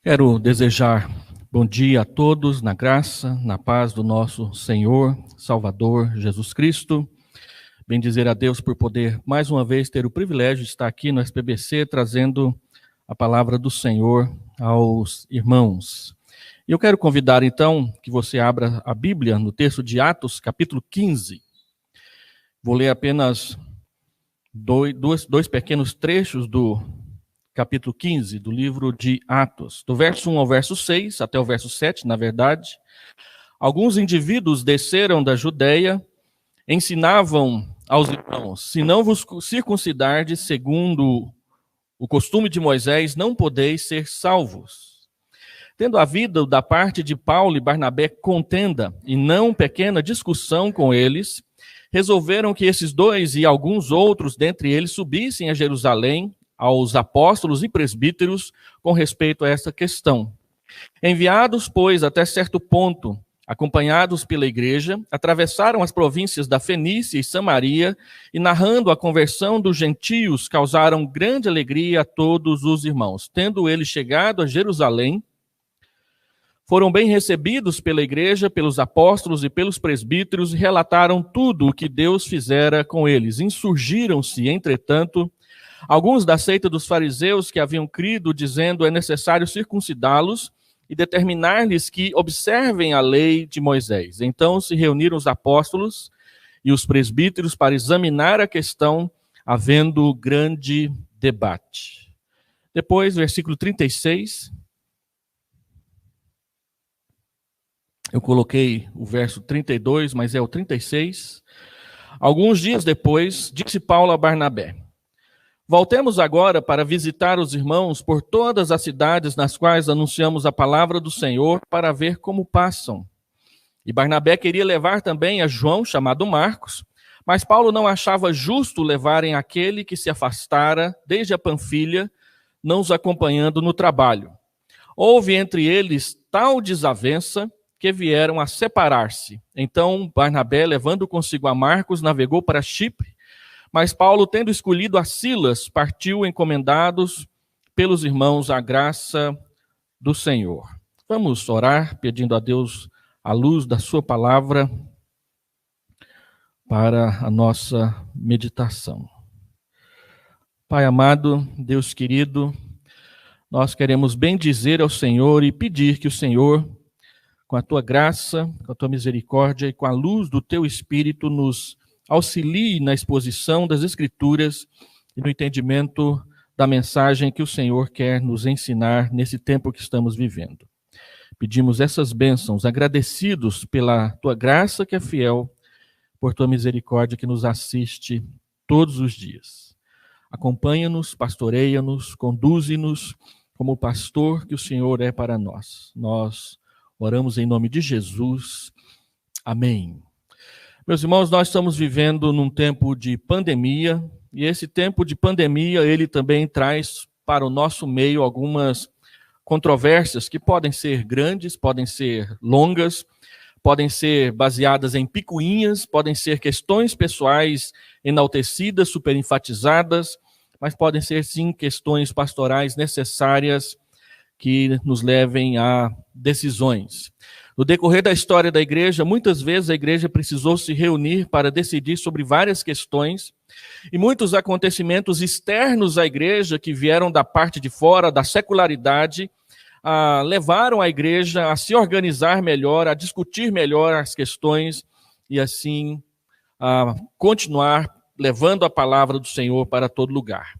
Quero desejar bom dia a todos, na graça, na paz do nosso Senhor, Salvador, Jesus Cristo. Bendizer a Deus por poder, mais uma vez, ter o privilégio de estar aqui no SPBC, trazendo a palavra do Senhor aos irmãos. E eu quero convidar, então, que você abra a Bíblia no texto de Atos, capítulo 15. Vou ler apenas dois pequenos trechos do capítulo 15 do livro de Atos, do verso 1 ao verso 6, até o verso 7, na verdade. Alguns indivíduos desceram da Judeia, ensinavam aos irmãos: se não vos circuncidardes segundo o costume de Moisés, não podeis ser salvos. Tendo havido da parte de Paulo e Barnabé contenda e não pequena discussão com eles, resolveram que esses dois e alguns outros dentre eles subissem a Jerusalém aos apóstolos e presbíteros com respeito a essa questão. Enviados, pois, até certo ponto, acompanhados pela igreja, atravessaram as províncias da Fenícia e Samaria e, narrando a conversão dos gentios, causaram grande alegria a todos os irmãos. Tendo eles chegado a Jerusalém, foram bem recebidos pela igreja, pelos apóstolos e pelos presbíteros e relataram tudo o que Deus fizera com eles. Insurgiram-se, entretanto, alguns da seita dos fariseus que haviam crido, dizendo: é necessário circuncidá-los e determinar-lhes que observem a lei de Moisés. Então se reuniram os apóstolos e os presbíteros para examinar a questão, havendo grande debate. Depois, versículo 36. Eu coloquei o verso 32, mas é o 36. Alguns dias depois, disse Paulo a Barnabé: voltemos agora para visitar os irmãos por todas as cidades nas quais anunciamos a palavra do Senhor, para ver como passam. E Barnabé queria levar também a João, chamado Marcos, mas Paulo não achava justo levarem aquele que se afastara desde a Panfilha, não os acompanhando no trabalho. Houve entre eles tal desavença que vieram a separar-se. Então Barnabé, levando consigo a Marcos, navegou para Chipre, mas Paulo, tendo escolhido a Silas, partiu encomendados pelos irmãos à graça do Senhor. Vamos orar, pedindo a Deus a luz da sua palavra para a nossa meditação. Pai amado, Deus querido, nós queremos bendizer ao Senhor e pedir que o Senhor, com a tua graça, com a tua misericórdia e com a luz do teu Espírito, nos auxilie na exposição das Escrituras e no entendimento da mensagem que o Senhor quer nos ensinar nesse tempo que estamos vivendo. Pedimos essas bênçãos, agradecidos pela tua graça que é fiel, por tua misericórdia que nos assiste todos os dias. Acompanha-nos, pastoreia-nos, conduze-nos como pastor que o Senhor é para nós. Nós oramos em nome de Jesus. Amém. Meus irmãos, nós estamos vivendo num tempo de pandemia, e esse tempo de pandemia, ele também traz para o nosso meio algumas controvérsias que podem ser grandes, podem ser longas, podem ser baseadas em picuinhas, podem ser questões pessoais enaltecidas, superenfatizadas, mas podem ser, sim, questões pastorais necessárias que nos levem a decisões. No decorrer da história da igreja, muitas vezes a igreja precisou se reunir para decidir sobre várias questões, e muitos acontecimentos externos à igreja, que vieram da parte de fora, da secularidade, levaram a igreja a se organizar melhor, a discutir melhor as questões, e assim a continuar levando a palavra do Senhor para todo lugar.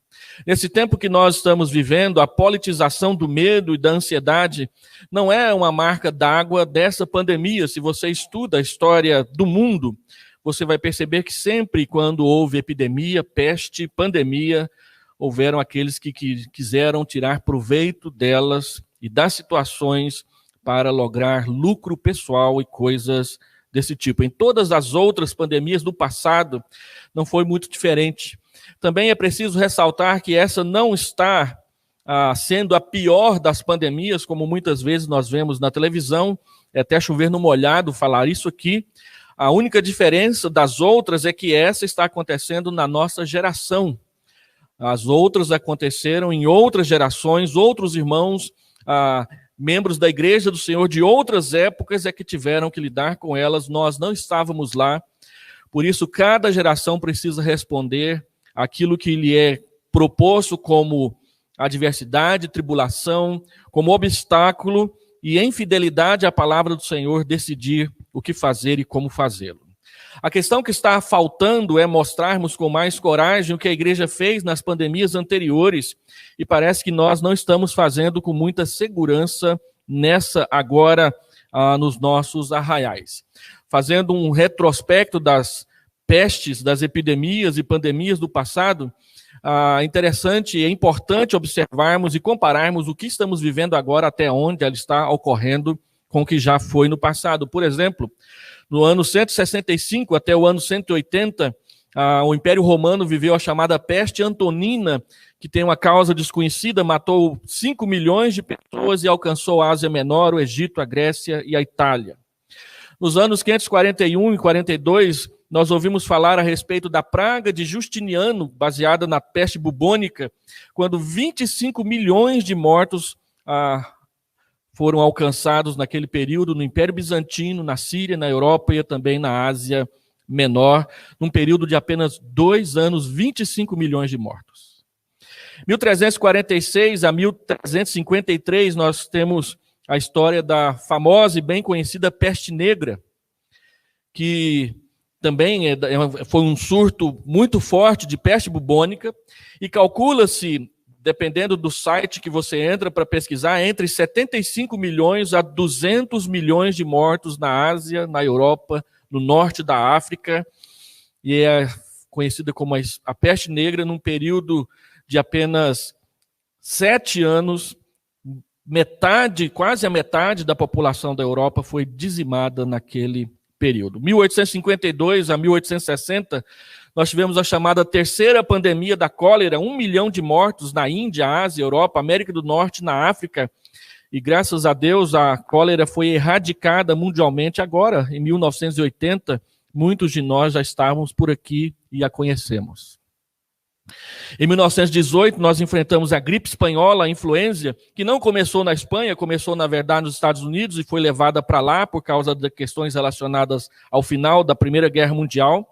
Nesse tempo que nós estamos vivendo, a politização do medo e da ansiedade não é uma marca d'água dessa pandemia. Se você estuda a história do mundo, você vai perceber que sempre quando houve epidemia, peste, pandemia, houveram aqueles que quiseram tirar proveito delas e das situações para lograr lucro pessoal e coisas desse tipo. Em todas as outras pandemias do passado, não foi muito diferente. Também é preciso ressaltar que essa não está sendo a pior das pandemias, como muitas vezes nós vemos na televisão, é até chover no molhado falar isso aqui. A única diferença das outras é que essa está acontecendo na nossa geração. As outras aconteceram em outras gerações, outros irmãos membros da Igreja do Senhor de outras épocas é que tiveram que lidar com elas, nós não estávamos lá. Por isso, cada geração precisa responder aquilo que lhe é proposto como adversidade, tribulação, como obstáculo e em fidelidade à palavra do Senhor decidir o que fazer e como fazê-lo. A questão que está faltando é mostrarmos com mais coragem o que a igreja fez nas pandemias anteriores e parece que nós não estamos fazendo com muita segurança nessa agora nos nossos arraiais. Fazendo um retrospecto das pestes, das epidemias e pandemias do passado, interessante e é importante observarmos e compararmos o que estamos vivendo agora até onde ela está ocorrendo com o que já foi no passado. Por exemplo, no ano 165 até o ano 180, o Império Romano viveu a chamada peste antonina, que tem uma causa desconhecida, matou 5 milhões de pessoas e alcançou a Ásia Menor, o Egito, a Grécia e a Itália. Nos anos 541 e 42, nós ouvimos falar a respeito da praga de Justiniano, baseada na peste bubônica, quando 25 milhões de mortos foram alcançados naquele período no Império Bizantino, na Síria, na Europa e também na Ásia Menor, num período de apenas 2 anos, 25 milhões de mortos. 1346 a 1353, nós temos a história da famosa e bem conhecida peste negra, que também foi um surto muito forte de peste bubônica, e calcula-se, dependendo do site que você entra para pesquisar, entre 75 milhões a 200 milhões de mortos na Ásia, na Europa, no norte da África, e é conhecida como a peste negra, num período de apenas 7 anos, quase a metade da população da Europa foi dizimada naquele período. 1852 a 1860, nós tivemos a chamada terceira pandemia da cólera, 1 milhão de mortos na Índia, Ásia, Europa, América do Norte, na África, e graças a Deus a cólera foi erradicada mundialmente agora, em 1980, muitos de nós já estávamos por aqui e a conhecemos. Em 1918, nós enfrentamos a gripe espanhola, a influenza, que não começou na Espanha, começou, na verdade, nos Estados Unidos e foi levada para lá por causa de questões relacionadas ao final da Primeira Guerra Mundial.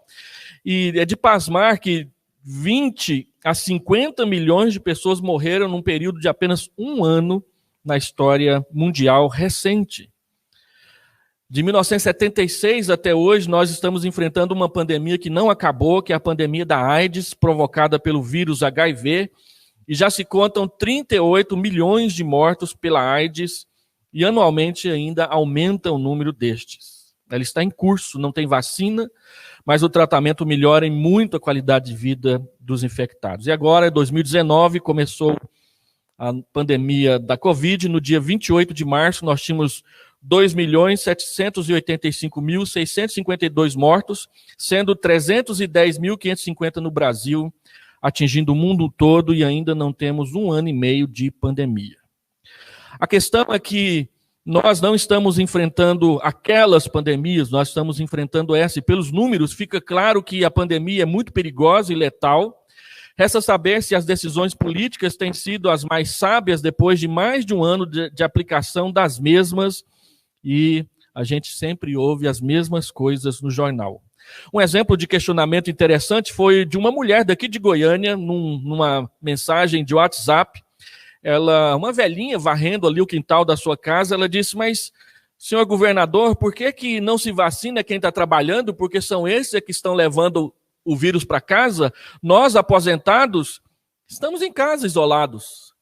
E é de pasmar que 20 a 50 milhões de pessoas morreram num período de apenas 1 ano na história mundial recente. De 1976 até hoje, nós estamos enfrentando uma pandemia que não acabou, que é a pandemia da AIDS, provocada pelo vírus HIV, e já se contam 38 milhões de mortos pela AIDS, e anualmente ainda aumenta o número destes. Ela está em curso, não tem vacina, mas o tratamento melhora em muito a qualidade de vida dos infectados. E agora, em 2019, começou a pandemia da Covid. No dia 28 de março, nós tínhamos 2.785.652 mortos, sendo 310.550 no Brasil, atingindo o mundo todo, e ainda não temos 1 ano e meio de pandemia. A questão é que nós não estamos enfrentando aquelas pandemias, nós estamos enfrentando essa, e pelos números fica claro que a pandemia é muito perigosa e letal. Resta saber se as decisões políticas têm sido as mais sábias depois de mais de 1 ano de aplicação das mesmas, e a gente sempre ouve as mesmas coisas no jornal. Um exemplo de questionamento interessante foi de uma mulher daqui de Goiânia, numa mensagem de WhatsApp. Uma velhinha varrendo ali o quintal da sua casa, ela disse: mas, senhor governador, por que não se vacina quem está trabalhando? Porque são esses que estão levando o vírus para casa. Nós, aposentados, estamos em casa, isolados.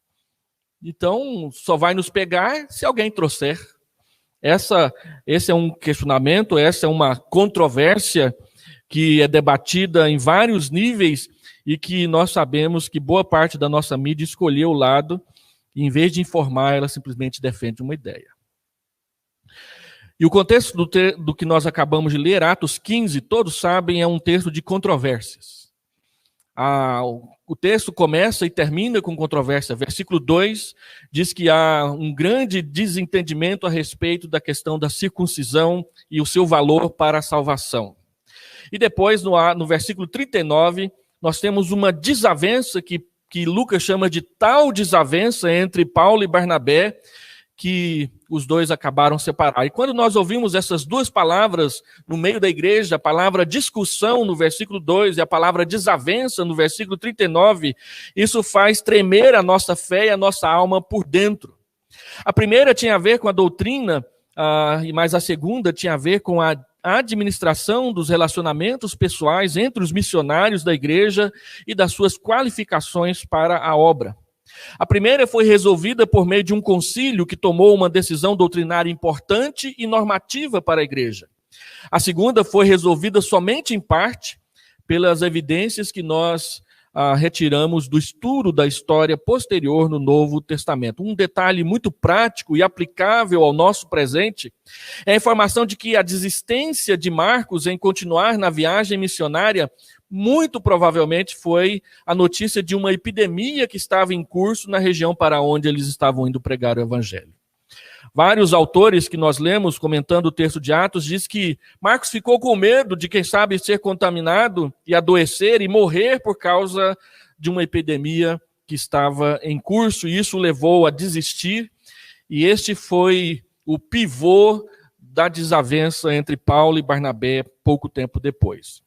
Então, só vai nos pegar se alguém trouxer. Esse é um questionamento, essa é uma controvérsia que é debatida em vários níveis e que nós sabemos que boa parte da nossa mídia escolheu o lado e, em vez de informar, ela simplesmente defende uma ideia. E o contexto do que nós acabamos de ler, Atos 15, todos sabem, é um texto de controvérsias. O texto começa e termina com controvérsia. Versículo 2 diz que há um grande desentendimento a respeito da questão da circuncisão e o seu valor para a salvação. E depois, no versículo 39, nós temos uma desavença que que Lucas chama de tal desavença entre Paulo e Barnabé, que os dois acabaram separados. E quando nós ouvimos essas duas palavras no meio da igreja, a palavra discussão no versículo 2 e a palavra desavença no versículo 39, isso faz tremer a nossa fé e a nossa alma por dentro. A primeira tinha a ver com a doutrina, mas a segunda tinha a ver com a administração dos relacionamentos pessoais entre os missionários da igreja e das suas qualificações para a obra. A primeira foi resolvida por meio de um concílio que tomou uma decisão doutrinária importante e normativa para a igreja. A segunda foi resolvida somente em parte pelas evidências que nós retiramos do estudo da história posterior no Novo Testamento. Um detalhe muito prático e aplicável ao nosso presente é a informação de que a desistência de Marcos em continuar na viagem missionária muito provavelmente foi a notícia de uma epidemia que estava em curso na região para onde eles estavam indo pregar o evangelho. Vários autores que nós lemos comentando o texto de Atos diz que Marcos ficou com medo de, quem sabe, ser contaminado e adoecer e morrer por causa de uma epidemia que estava em curso, e isso o levou a desistir, e este foi o pivô da desavença entre Paulo e Barnabé pouco tempo depois.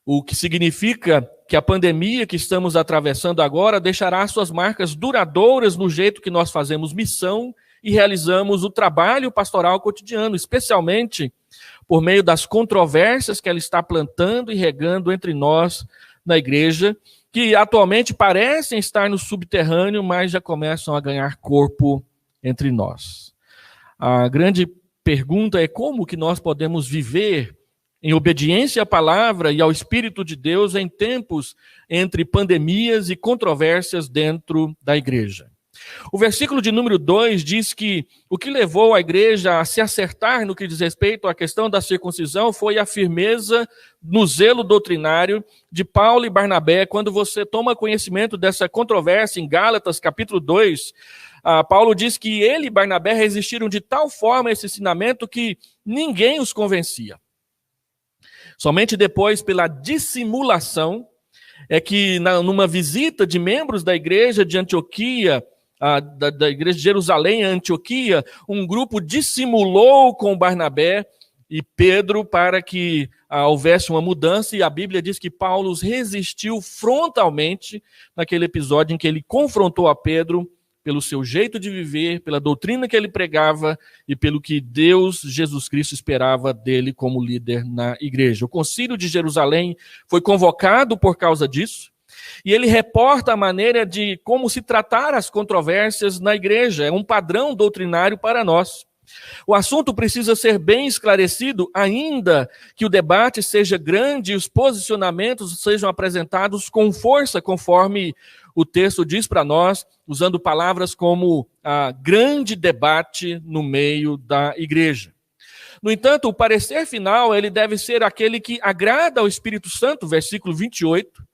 O que significa que a pandemia que estamos atravessando agora deixará suas marcas duradouras no jeito que nós fazemos missão e realizamos o trabalho pastoral cotidiano, especialmente por meio das controvérsias que ela está plantando e regando entre nós na igreja, que atualmente parecem estar no subterrâneo, mas já começam a ganhar corpo entre nós. A grande pergunta é como que nós podemos viver em obediência à palavra e ao Espírito de Deus em tempos entre pandemias e controvérsias dentro da igreja. O versículo de número 2 diz que o que levou a igreja a se acertar no que diz respeito à questão da circuncisão foi a firmeza no zelo doutrinário de Paulo e Barnabé. Quando você toma conhecimento dessa controvérsia em Gálatas, capítulo 2, Paulo diz que ele e Barnabé resistiram de tal forma a esse ensinamento que ninguém os convencia. Somente depois, pela dissimulação, é que numa visita de membros da igreja de Antioquia, da igreja de Jerusalém a Antioquia, um grupo dissimulou com Barnabé e Pedro para que houvesse uma mudança, e a Bíblia diz que Paulo os resistiu frontalmente naquele episódio em que ele confrontou a Pedro pelo seu jeito de viver, pela doutrina que ele pregava e pelo que Deus, Jesus Cristo, esperava dele como líder na igreja. O Concílio de Jerusalém foi convocado por causa disso, e ele reporta a maneira de como se tratar as controvérsias na igreja. É um padrão doutrinário para nós. O assunto precisa ser bem esclarecido, ainda que o debate seja grande e os posicionamentos sejam apresentados com força, conforme o texto diz para nós, usando palavras como grande debate no meio da igreja. No entanto, o parecer final ele deve ser aquele que agrada ao Espírito Santo, versículo 28,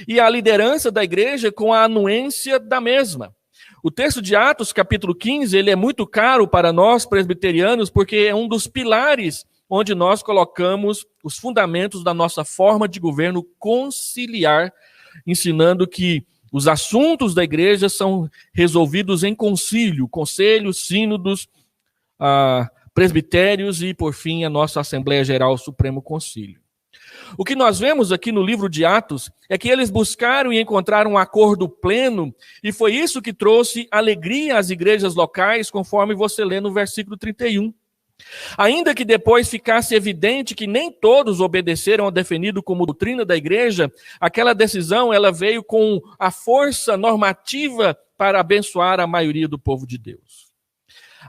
e a liderança da igreja com a anuência da mesma. O texto de Atos, capítulo 15, ele é muito caro para nós presbiterianos, porque é um dos pilares onde nós colocamos os fundamentos da nossa forma de governo conciliar, ensinando que os assuntos da igreja são resolvidos em concílio, conselhos, sínodos, presbitérios e, por fim, a nossa Assembleia Geral, o Supremo Concílio. O que nós vemos aqui no livro de Atos é que eles buscaram e encontraram um acordo pleno, e foi isso que trouxe alegria às igrejas locais, conforme você lê no versículo 31. Ainda que depois ficasse evidente que nem todos obedeceram ao definido como doutrina da igreja, aquela decisão ela veio com a força normativa para abençoar a maioria do povo de Deus.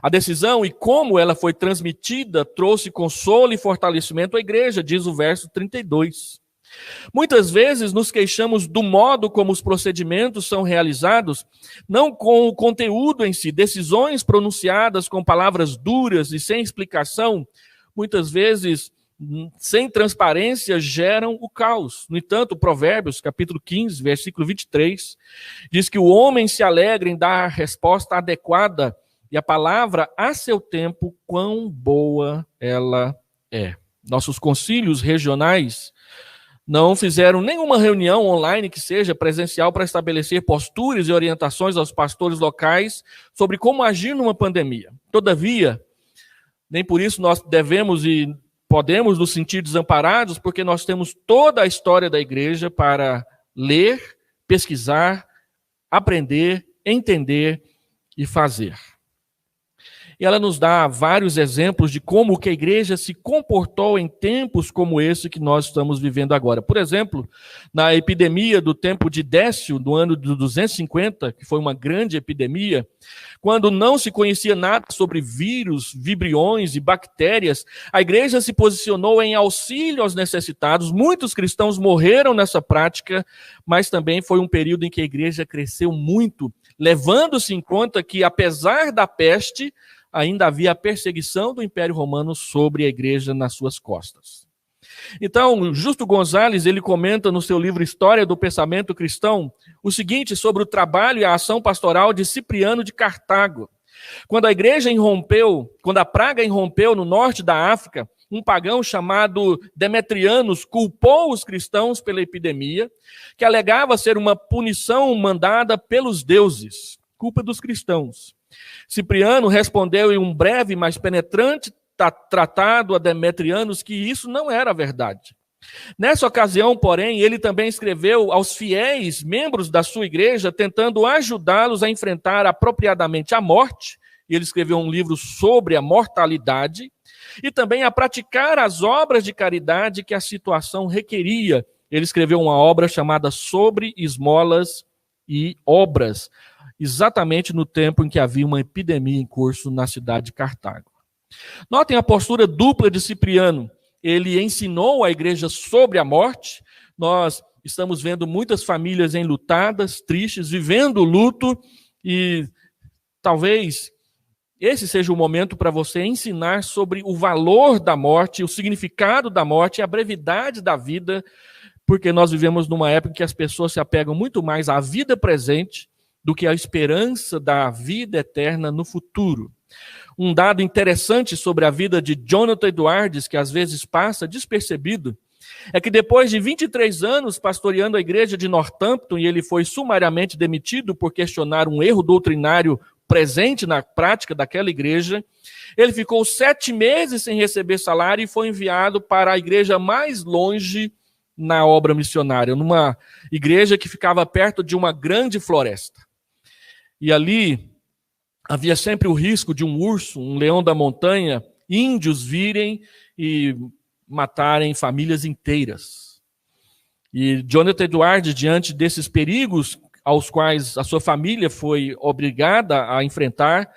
A decisão e como ela foi transmitida trouxe consolo e fortalecimento à igreja, diz o verso 32. Muitas vezes nos queixamos do modo como os procedimentos são realizados, não com o conteúdo em si. Decisões pronunciadas com palavras duras e sem explicação, muitas vezes sem transparência, geram o caos. No entanto, Provérbios, capítulo 15, versículo 23, diz que o homem se alegra em dar a resposta adequada, e a palavra, a seu tempo, quão boa ela é. Nossos concílios regionais Não fizeram nenhuma reunião online que seja presencial para estabelecer posturas e orientações aos pastores locais sobre como agir numa pandemia. Todavia, nem por isso nós devemos e podemos nos sentir desamparados, porque nós temos toda a história da igreja para ler, pesquisar, aprender, entender e fazer. E ela nos dá vários exemplos de como que a igreja se comportou em tempos como esse que nós estamos vivendo agora. Por exemplo, na epidemia do tempo de Décio, do ano de 250, que foi uma grande epidemia, quando não se conhecia nada sobre vírus, vibriões e bactérias, a igreja se posicionou em auxílio aos necessitados. Muitos cristãos morreram nessa prática, mas também foi um período em que a igreja cresceu muito, levando-se em conta que, apesar da peste, ainda havia a perseguição do Império Romano sobre a igreja nas suas costas. Então, Justo Gonzalez, ele comenta no seu livro História do Pensamento Cristão o seguinte sobre o trabalho e a ação pastoral de Cipriano de Cartago. Quando a praga irrompeu no norte da África, um pagão chamado Demetrianos culpou os cristãos pela epidemia, que alegava ser uma punição mandada pelos deuses, culpa dos cristãos. Cipriano respondeu em um breve, mas penetrante tratado a Demetrianos que isso não era verdade. Nessa ocasião, porém, ele também escreveu aos fiéis membros da sua igreja, tentando ajudá-los a enfrentar apropriadamente a morte. Ele escreveu um livro sobre a mortalidade e também a praticar as obras de caridade que a situação requeria. Ele escreveu uma obra chamada Sobre Esmolas e Obras, exatamente no tempo em que havia uma epidemia em curso na cidade de Cartago. Notem a postura dupla de Cipriano. Ele ensinou a igreja sobre a morte. Nós estamos vendo muitas famílias enlutadas, tristes, vivendo o luto, e talvez esse seja o momento para você ensinar sobre o valor da morte, o significado da morte e a brevidade da vida, porque nós vivemos numa época em que as pessoas se apegam muito mais à vida presente do que a esperança da vida eterna no futuro. Um dado interessante sobre a vida de Jonathan Edwards, que às vezes passa despercebido, é que depois de 23 anos pastoreando a igreja de Northampton, e ele foi sumariamente demitido por questionar um erro doutrinário presente na prática daquela igreja, ele ficou 7 meses sem receber salário e foi enviado para a igreja mais longe na obra missionária, numa igreja que ficava perto de uma grande floresta. E ali havia sempre o risco de um urso, um leão da montanha, índios virem e matarem famílias inteiras. E Jonathan Edwards, diante desses perigos aos quais a sua família foi obrigada a enfrentar,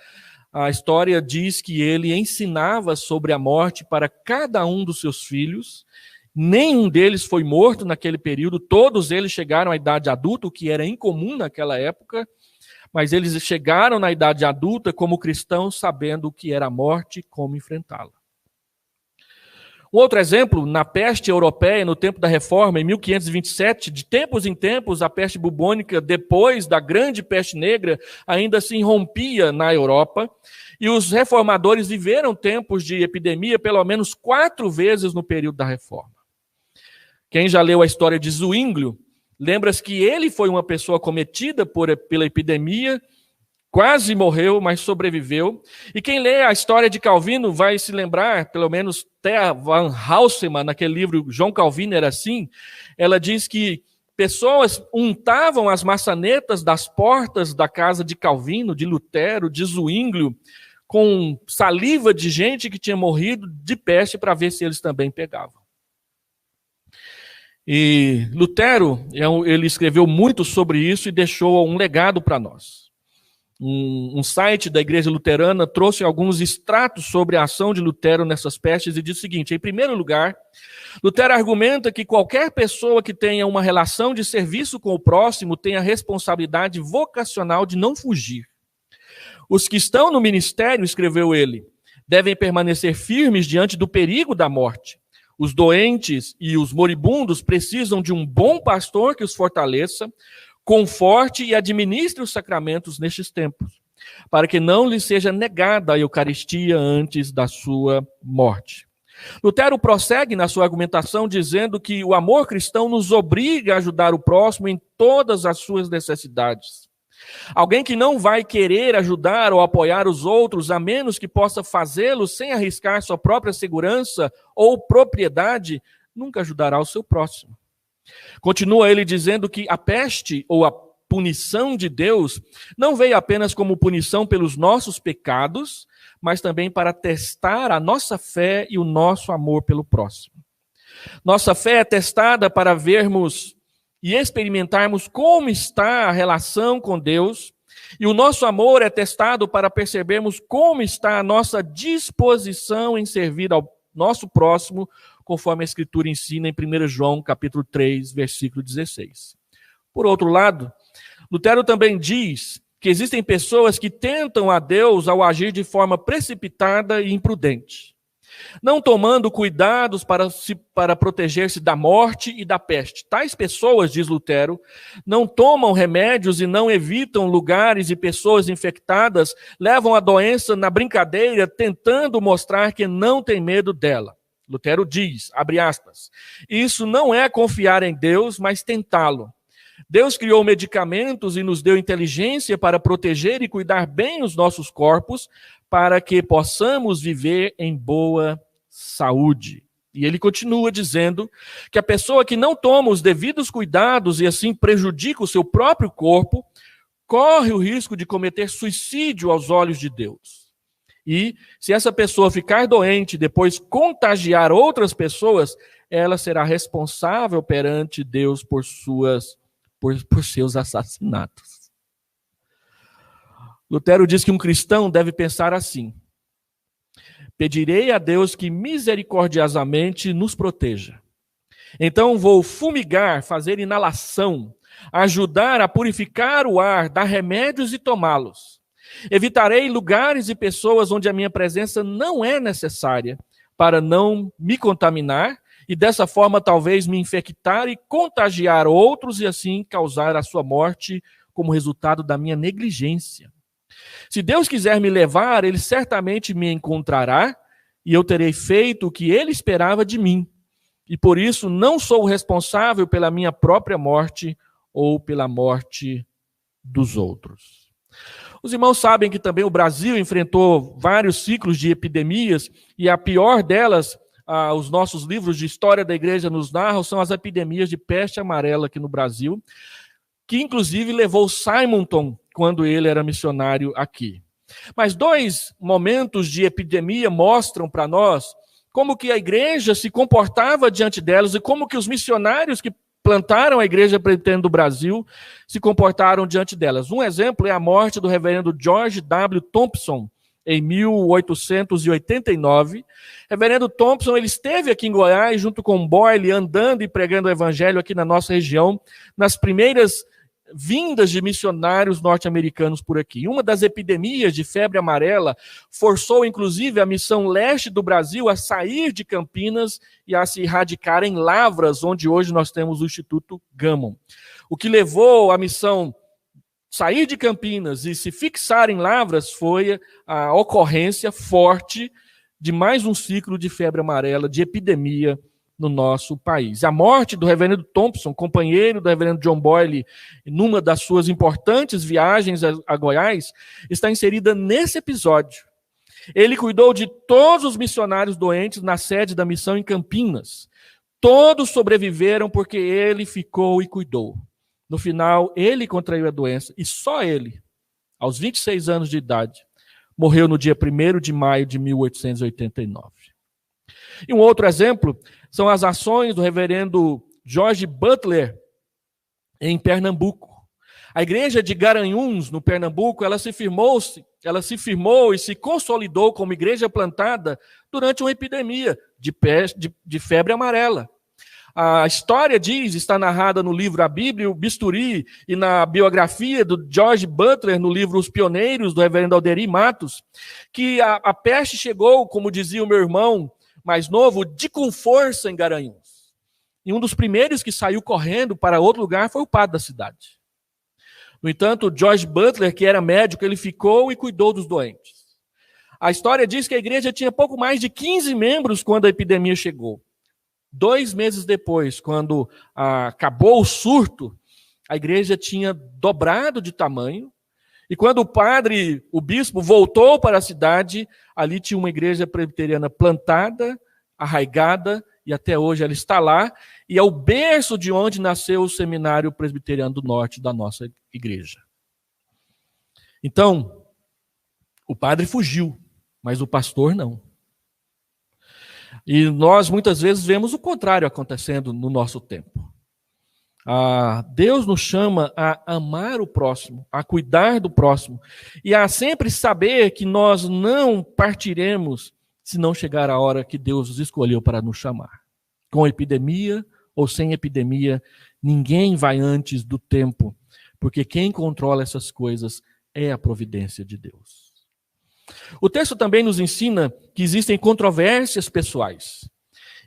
a história diz que ele ensinava sobre a morte para cada um dos seus filhos. Nenhum deles foi morto naquele período, todos eles chegaram à idade adulta, o que era incomum naquela época, mas eles chegaram na idade adulta como cristãos, sabendo o que era a morte e como enfrentá-la. Um outro exemplo, na peste europeia, no tempo da Reforma, em 1527, de tempos em tempos, a peste bubônica, depois da grande peste negra, ainda se irrompia na Europa, e os reformadores viveram tempos de epidemia pelo menos 4 vezes no período da Reforma. Quem já leu a história de Zwinglio, lembra-se que ele foi uma pessoa acometida pela epidemia, quase morreu, mas sobreviveu. E quem lê a história de Calvino vai se lembrar, pelo menos Thea van Halsema, naquele livro João Calvino era assim, ela diz que pessoas untavam as maçanetas das portas da casa de Calvino, de Lutero, de Zwinglio, com saliva de gente que tinha morrido de peste para ver se eles também pegavam. E Lutero, ele escreveu muito sobre isso e deixou um legado para nós. Um site da Igreja Luterana trouxe alguns extratos sobre a ação de Lutero nessas pestes e diz o seguinte: em primeiro lugar, Lutero argumenta que qualquer pessoa que tenha uma relação de serviço com o próximo tem a responsabilidade vocacional de não fugir. Os que estão no ministério, escreveu ele, devem permanecer firmes diante do perigo da morte. Os doentes e os moribundos precisam de um bom pastor que os fortaleça, conforte e administre os sacramentos nestes tempos, para que não lhes seja negada a Eucaristia antes da sua morte. Lutero prossegue na sua argumentação dizendo que o amor cristão nos obriga a ajudar o próximo em todas as suas necessidades. Alguém que não vai querer ajudar ou apoiar os outros, a menos que possa fazê-lo sem arriscar sua própria segurança ou propriedade, nunca ajudará o seu próximo. Continua ele dizendo que a peste ou a punição de Deus não veio apenas como punição pelos nossos pecados, mas também para testar a nossa fé e o nosso amor pelo próximo. Nossa fé é testada para vermos e experimentarmos como está a relação com Deus, e o nosso amor é testado para percebermos como está a nossa disposição em servir ao nosso próximo, conforme a Escritura ensina em 1 João capítulo 3, versículo 16. Por outro lado, Lutero também diz que existem pessoas que tentam a Deus ao agir de forma precipitada e imprudente, não tomando cuidados para proteger-se da morte e da peste. Tais pessoas, diz Lutero, não tomam remédios e não evitam lugares e pessoas infectadas, levam a doença na brincadeira, tentando mostrar que não tem medo dela. Lutero diz, abre aspas, isso não é confiar em Deus, mas tentá-lo. Deus criou medicamentos e nos deu inteligência para proteger e cuidar bem os nossos corpos, para que possamos viver em boa saúde. E ele continua dizendo que a pessoa que não toma os devidos cuidados e assim prejudica o seu próprio corpo, corre o risco de cometer suicídio aos olhos de Deus. E se essa pessoa ficar doente e depois contagiar outras pessoas, ela será responsável perante Deus por seus assassinatos. Lutero diz que um cristão deve pensar assim: pedirei a Deus que misericordiosamente nos proteja. Então vou fumigar, fazer inalação, ajudar a purificar o ar, dar remédios e tomá-los. Evitarei lugares e pessoas onde a minha presença não é necessária, para não me contaminar, e dessa forma talvez me infectar e contagiar outros e assim causar a sua morte como resultado da minha negligência. Se Deus quiser me levar, Ele certamente me encontrará e eu terei feito o que Ele esperava de mim. E por isso não sou responsável pela minha própria morte ou pela morte dos outros. Os irmãos sabem que também o Brasil enfrentou vários ciclos de epidemias e a pior delas, os nossos livros de história da igreja nos narram, são as epidemias de peste amarela aqui no Brasil, que inclusive levou Simonton quando ele era missionário aqui. Mas 2 momentos de epidemia mostram para nós como que a igreja se comportava diante delas e como que os missionários que plantaram a igreja presbiteriana do Brasil se comportaram diante delas. Um exemplo é a morte do reverendo George W. Thompson, em 1889. Reverendo Thompson, ele esteve aqui em Goiás, junto com Boyle, andando e pregando o evangelho aqui na nossa região, nas primeiras vindas de missionários norte-americanos por aqui. Uma das epidemias de febre amarela forçou, inclusive, a missão leste do Brasil a sair de Campinas e a se radicar em Lavras, onde hoje nós temos o Instituto Gammon. O que levou a missão sair de Campinas e se fixar em Lavras foi a ocorrência forte de mais um ciclo de febre amarela, de epidemia no nosso país. A morte do reverendo Thompson, companheiro do reverendo John Boyle, numa das suas importantes viagens a Goiás, está inserida nesse episódio. Ele cuidou de todos os missionários doentes na sede da missão em Campinas. Todos sobreviveram porque ele ficou e cuidou. No final, ele contraiu a doença e só ele, aos 26 anos de idade, morreu no dia 1º de maio de 1889. E um outro exemplo são as ações do reverendo George Butler em Pernambuco. A igreja de Garanhuns, no Pernambuco, ela se firmou e se consolidou como igreja plantada durante uma epidemia de febre amarela. A história está narrada no livro A Bíblia, o Bisturi, e na biografia do George Butler, no livro Os Pioneiros, do reverendo Alderi Matos, que a peste chegou, como dizia o meu irmão mais novo, com força em Garanhuns. E um dos primeiros que saiu correndo para outro lugar foi o padre da cidade. No entanto, George Butler, que era médico, ele ficou e cuidou dos doentes. A história diz que a igreja tinha pouco mais de 15 membros quando a epidemia chegou. 2 meses depois, quando acabou o surto, a igreja tinha dobrado de tamanho. E quando o bispo, voltou para a cidade, ali tinha uma igreja presbiteriana plantada, arraigada, e até hoje ela está lá. E é o berço de onde nasceu o Seminário Presbiteriano do Norte da nossa igreja. Então, o padre fugiu, mas o pastor não. E nós muitas vezes vemos o contrário acontecendo no nosso tempo. Deus nos chama a amar o próximo, a cuidar do próximo, e a sempre saber que nós não partiremos se não chegar a hora que Deus nos escolheu para nos chamar. Com epidemia ou sem epidemia, ninguém vai antes do tempo, porque quem controla essas coisas é a providência de Deus. O texto também nos ensina que existem controvérsias pessoais.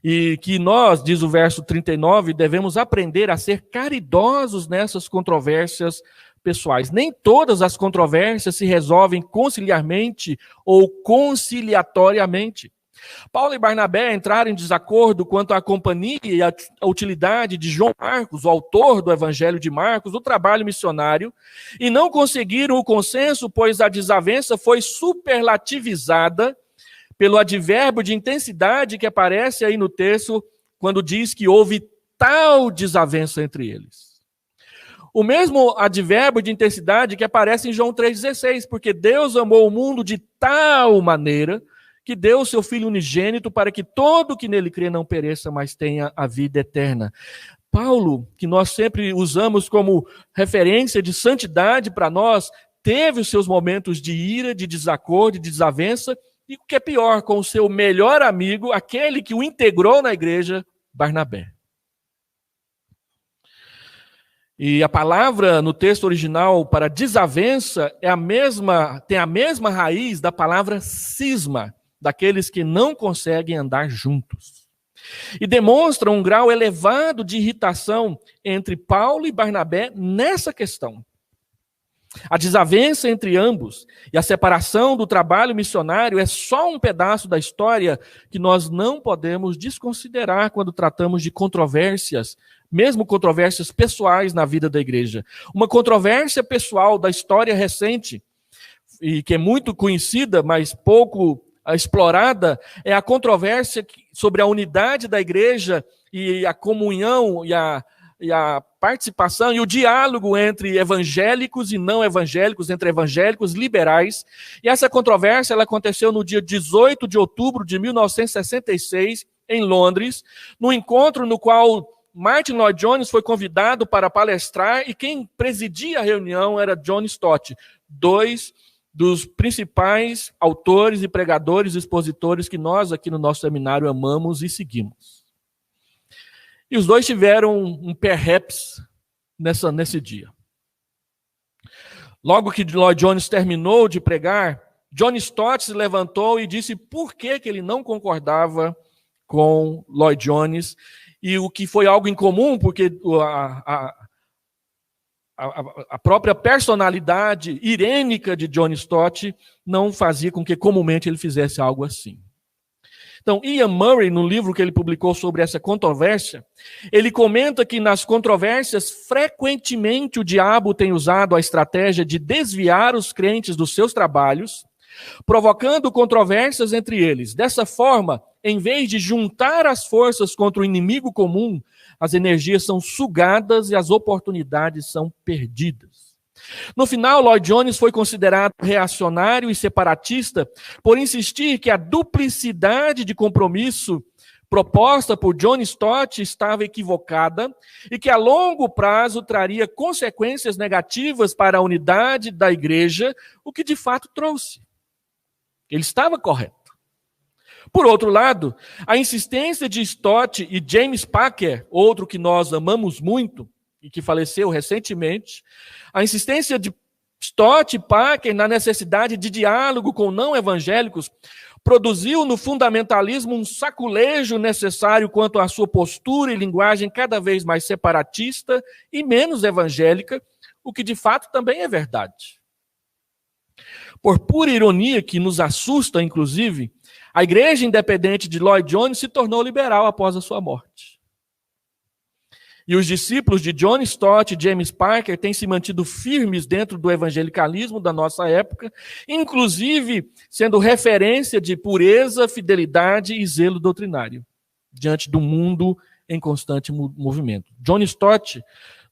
E que nós, diz o verso 39, devemos aprender a ser caridosos nessas controvérsias pessoais. Nem todas as controvérsias se resolvem conciliarmente ou conciliatoriamente. Paulo e Barnabé entraram em desacordo quanto à companhia e à utilidade de João Marcos, o autor do Evangelho de Marcos, do trabalho missionário, e não conseguiram o consenso, pois a desavença foi superlativizada pelo advérbio de intensidade que aparece aí no texto, quando diz que houve tal desavença entre eles. O mesmo advérbio de intensidade que aparece em João 3,16, porque Deus amou o mundo de tal maneira que deu o seu Filho unigênito para que todo que nele crê não pereça, mas tenha a vida eterna. Paulo, que nós sempre usamos como referência de santidade para nós, teve os seus momentos de ira, de desacordo, de desavença, e o que é pior, com o seu melhor amigo, aquele que o integrou na igreja, Barnabé. E a palavra no texto original para desavença tem a mesma raiz da palavra cisma, daqueles que não conseguem andar juntos. E demonstra um grau elevado de irritação entre Paulo e Barnabé nessa questão. A desavença entre ambos e a separação do trabalho missionário é só um pedaço da história que nós não podemos desconsiderar quando tratamos de controvérsias, mesmo controvérsias pessoais na vida da igreja. Uma controvérsia pessoal da história recente, e que é muito conhecida, mas pouco explorada, é a controvérsia sobre a unidade da igreja e a comunhão e a participação e o diálogo entre evangélicos e não evangélicos, entre evangélicos liberais. E essa controvérsia ela aconteceu no dia 18 de outubro de 1966, em Londres, num encontro no qual Martin Lloyd Jones foi convidado para palestrar e quem presidia a reunião era John Stott, dois dos principais autores e pregadores e expositores que nós aqui no nosso seminário amamos e seguimos. E os dois tiveram um perhaps nesse dia. Logo que Lloyd Jones terminou de pregar, John Stott se levantou e disse por que ele não concordava com Lloyd Jones, e o que foi algo incomum, porque a própria personalidade irênica de John Stott não fazia com que comumente ele fizesse algo assim. Então, Ian Murray, no livro que ele publicou sobre essa controvérsia, ele comenta que nas controvérsias, frequentemente o diabo tem usado a estratégia de desviar os crentes dos seus trabalhos, provocando controvérsias entre eles. Dessa forma, em vez de juntar as forças contra o inimigo comum, as energias são sugadas e as oportunidades são perdidas. No final, Lloyd Jones foi considerado reacionário e separatista por insistir que a duplicidade de compromisso proposta por John Stott estava equivocada e que a longo prazo traria consequências negativas para a unidade da igreja, o que de fato trouxe. Ele estava correto. Por outro lado, a insistência de Stott e James Packer, outro que nós amamos muito e que faleceu recentemente, a insistência de Stott e Packer na necessidade de diálogo com não evangélicos produziu no fundamentalismo um saculejo necessário quanto à sua postura e linguagem cada vez mais separatista e menos evangélica, o que de fato também é verdade. Por pura ironia, que nos assusta, inclusive, a Igreja Independente de Lloyd Jones se tornou liberal após a sua morte. E os discípulos de John Stott e James Parker têm se mantido firmes dentro do evangelicalismo da nossa época, inclusive sendo referência de pureza, fidelidade e zelo doutrinário, diante do mundo em constante movimento. John Stott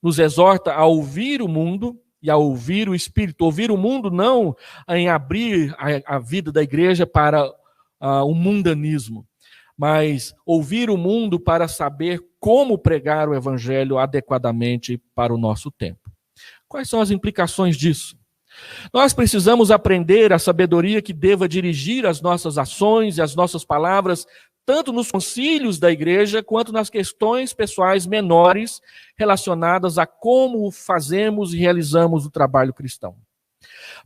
nos exorta a ouvir o mundo e a ouvir o Espírito. Ouvir o mundo não em abrir a vida da igreja para o mundanismo, mas ouvir o mundo para saber como pregar o evangelho adequadamente para o nosso tempo. Quais são as implicações disso? Nós precisamos aprender a sabedoria que deva dirigir as nossas ações e as nossas palavras, tanto nos concílios da igreja, quanto nas questões pessoais menores relacionadas a como fazemos e realizamos o trabalho cristão.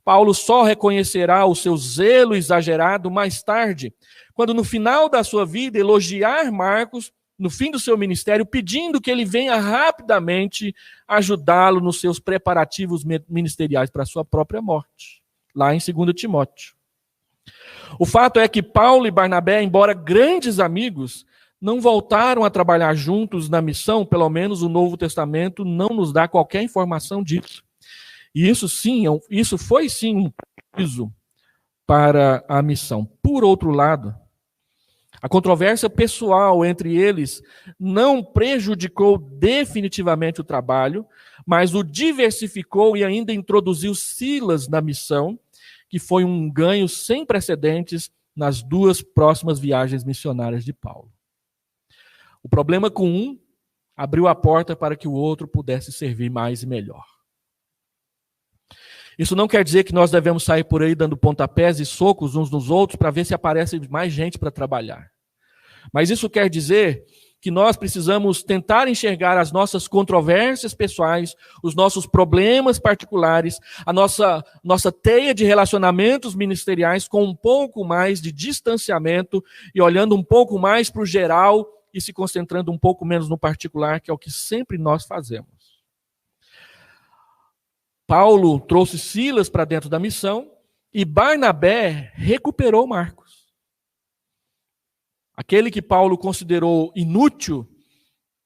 Paulo só reconhecerá o seu zelo exagerado mais tarde, quando no final da sua vida elogiar Marcos, no fim do seu ministério, pedindo que ele venha rapidamente ajudá-lo nos seus preparativos ministeriais para a sua própria morte, lá em 2 Timóteo. O fato é que Paulo e Barnabé, embora grandes amigos, não voltaram a trabalhar juntos na missão, pelo menos o Novo Testamento não nos dá qualquer informação disso. E isso foi sim um prejuízo para a missão. Por outro lado, a controvérsia pessoal entre eles não prejudicou definitivamente o trabalho, mas o diversificou e ainda introduziu Silas na missão, que foi um ganho sem precedentes nas duas próximas viagens missionárias de Paulo. O problema com um abriu a porta para que o outro pudesse servir mais e melhor. Isso não quer dizer que nós devemos sair por aí dando pontapés e socos uns nos outros para ver se aparece mais gente para trabalhar. Mas isso quer dizer que nós precisamos tentar enxergar as nossas controvérsias pessoais, os nossos problemas particulares, a nossa teia de relacionamentos ministeriais com um pouco mais de distanciamento e olhando um pouco mais para o geral e se concentrando um pouco menos no particular, que é o que sempre nós fazemos. Paulo trouxe Silas para dentro da missão e Barnabé recuperou Marcos. Aquele que Paulo considerou inútil,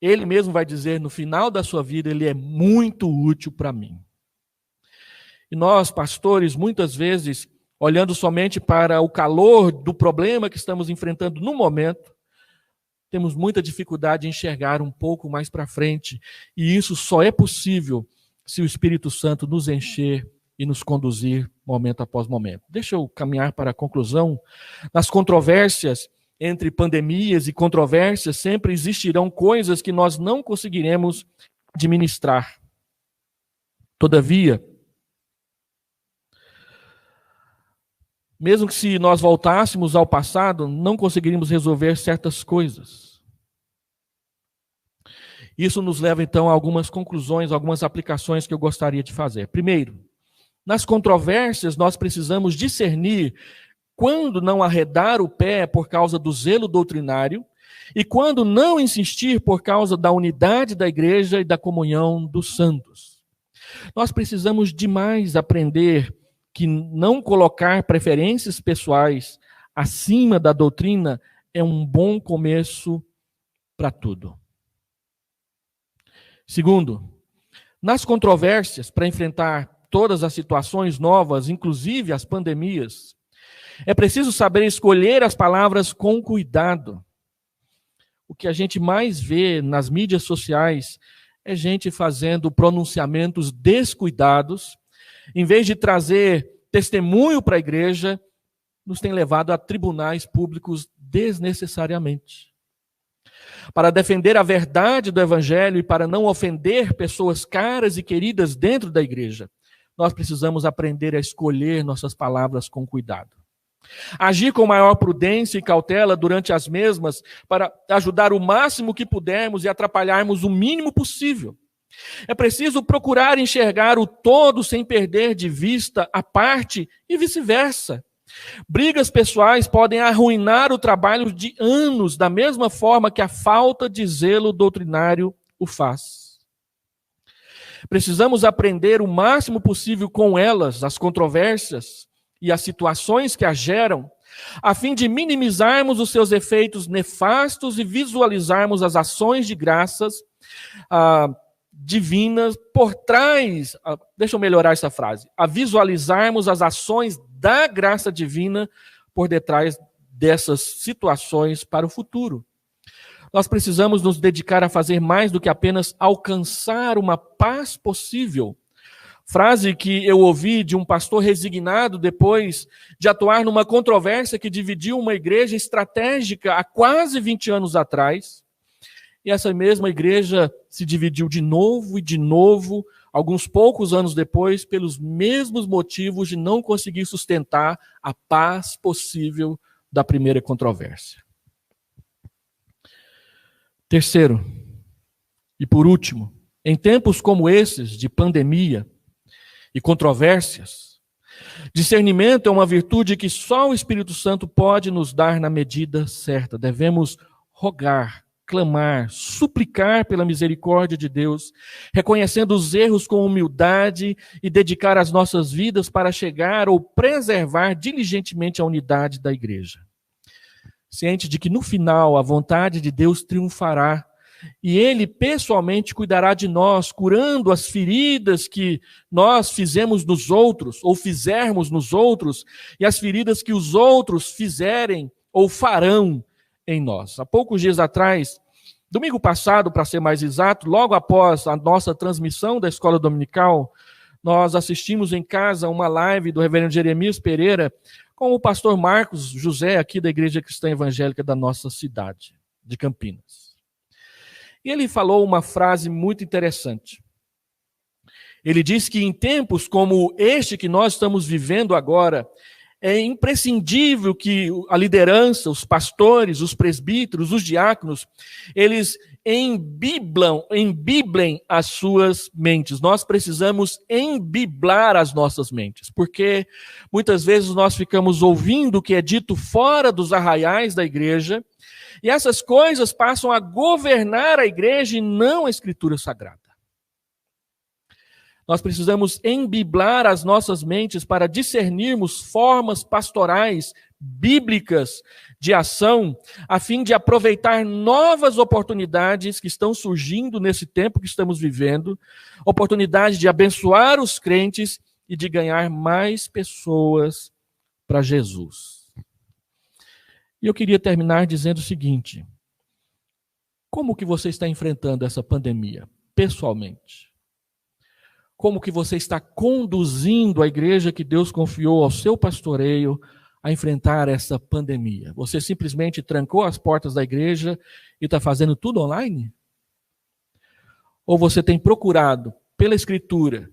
ele mesmo vai dizer no final da sua vida, ele é muito útil para mim. E nós, pastores, muitas vezes, olhando somente para o calor do problema que estamos enfrentando no momento, temos muita dificuldade em enxergar um pouco mais para frente. E isso só é possível se o Espírito Santo nos encher e nos conduzir momento após momento. Deixa eu caminhar para a conclusão. Nas controvérsias, entre pandemias e controvérsias, sempre existirão coisas que nós não conseguiremos administrar. Todavia, mesmo que se nós voltássemos ao passado, não conseguiríamos resolver certas coisas. Isso nos leva, então, a algumas conclusões, algumas aplicações que eu gostaria de fazer. Primeiro, nas controvérsias, nós precisamos discernir quando não arredar o pé por causa do zelo doutrinário e quando não insistir por causa da unidade da igreja e da comunhão dos santos. Nós precisamos demais aprender que não colocar preferências pessoais acima da doutrina é um bom começo para tudo. Segundo, nas controvérsias, para enfrentar todas as situações novas, inclusive as pandemias, é preciso saber escolher as palavras com cuidado. O que a gente mais vê nas mídias sociais é gente fazendo pronunciamentos descuidados, em vez de trazer testemunho para a igreja, nos tem levado a tribunais públicos desnecessariamente. Para defender a verdade do evangelho e para não ofender pessoas caras e queridas dentro da igreja, nós precisamos aprender a escolher nossas palavras com cuidado. Agir com maior prudência e cautela durante as mesmas para ajudar o máximo que pudermos e atrapalharmos o mínimo possível. É preciso procurar enxergar o todo sem perder de vista a parte e vice-versa. Brigas pessoais podem arruinar o trabalho de anos, da mesma forma que a falta de zelo doutrinário o faz. Precisamos aprender o máximo possível com elas, as controvérsias, e as situações que a geram, a fim de minimizarmos os seus efeitos nefastos e visualizarmos as ações de graças divinas por trás, deixa eu melhorar essa frase, a visualizarmos as ações da graça divina por detrás dessas situações para o futuro. Nós precisamos nos dedicar a fazer mais do que apenas alcançar uma paz possível. Frase que eu ouvi de um pastor resignado depois de atuar numa controvérsia que dividiu uma igreja estratégica há quase 20 anos atrás. E essa mesma igreja se dividiu de novo, alguns poucos anos depois, pelos mesmos motivos de não conseguir sustentar a paz possível da primeira controvérsia. Terceiro, e por último, em tempos como esses de pandemia e controvérsias, discernimento é uma virtude que só o Espírito Santo pode nos dar na medida certa. Devemos rogar, clamar, suplicar pela misericórdia de Deus, reconhecendo os erros com humildade e dedicar as nossas vidas para chegar ou preservar diligentemente a unidade da igreja. Ciente de que no final a vontade de Deus triunfará e Ele pessoalmente cuidará de nós, curando as feridas que nós fizemos nos outros ou fizermos nos outros e as feridas que os outros fizerem ou farão em nós. Há poucos dias atrás, domingo passado, para ser mais exato, logo após a nossa transmissão da escola dominical, nós assistimos em casa uma live do reverendo Jeremias Pereira com o pastor Marcos José, aqui da Igreja Cristã Evangélica da nossa cidade, de Campinas. E ele falou uma frase muito interessante. Ele disse que em tempos como este que nós estamos vivendo agora, é imprescindível que a liderança, os pastores, os presbíteros, os diáconos, eles embiblem as suas mentes. Nós precisamos embiblar as nossas mentes, porque muitas vezes nós ficamos ouvindo o que é dito fora dos arraiais da igreja, e essas coisas passam a governar a igreja e não a Escritura Sagrada. Nós precisamos embiblar as nossas mentes para discernirmos formas pastorais, bíblicas de ação, a fim de aproveitar novas oportunidades que estão surgindo nesse tempo que estamos vivendo, oportunidade de abençoar os crentes e de ganhar mais pessoas para Jesus. E eu queria terminar dizendo o seguinte: como que você está enfrentando essa pandemia, pessoalmente? Como que você está conduzindo a igreja que Deus confiou ao seu pastoreio a enfrentar essa pandemia? Você simplesmente trancou as portas da igreja e está fazendo tudo online? Ou você tem procurado, pela Escritura,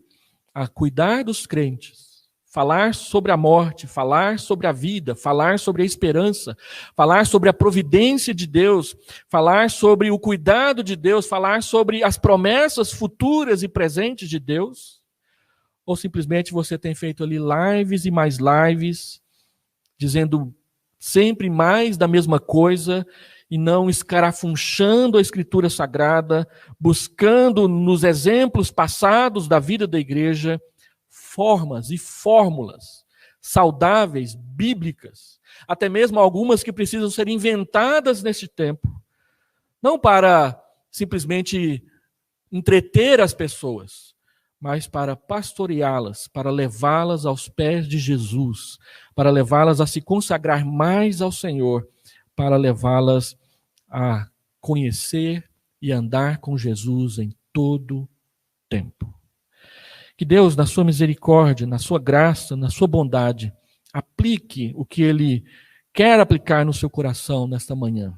a cuidar dos crentes, falar sobre a morte, falar sobre a vida, falar sobre a esperança, falar sobre a providência de Deus, falar sobre o cuidado de Deus, falar sobre as promessas futuras e presentes de Deus? Ou simplesmente você tem feito ali lives e mais lives, dizendo sempre mais da mesma coisa e não escarafunchando a Escritura Sagrada, buscando nos exemplos passados da vida da igreja formas e fórmulas saudáveis, bíblicas, até mesmo algumas que precisam ser inventadas neste tempo, não para simplesmente entreter as pessoas, mas para pastoreá-las, para levá-las aos pés de Jesus, para levá-las a se consagrar mais ao Senhor, para levá-las a conhecer e andar com Jesus em todo tempo. Que Deus, na sua misericórdia, na sua graça, na sua bondade, aplique o que Ele quer aplicar no seu coração nesta manhã.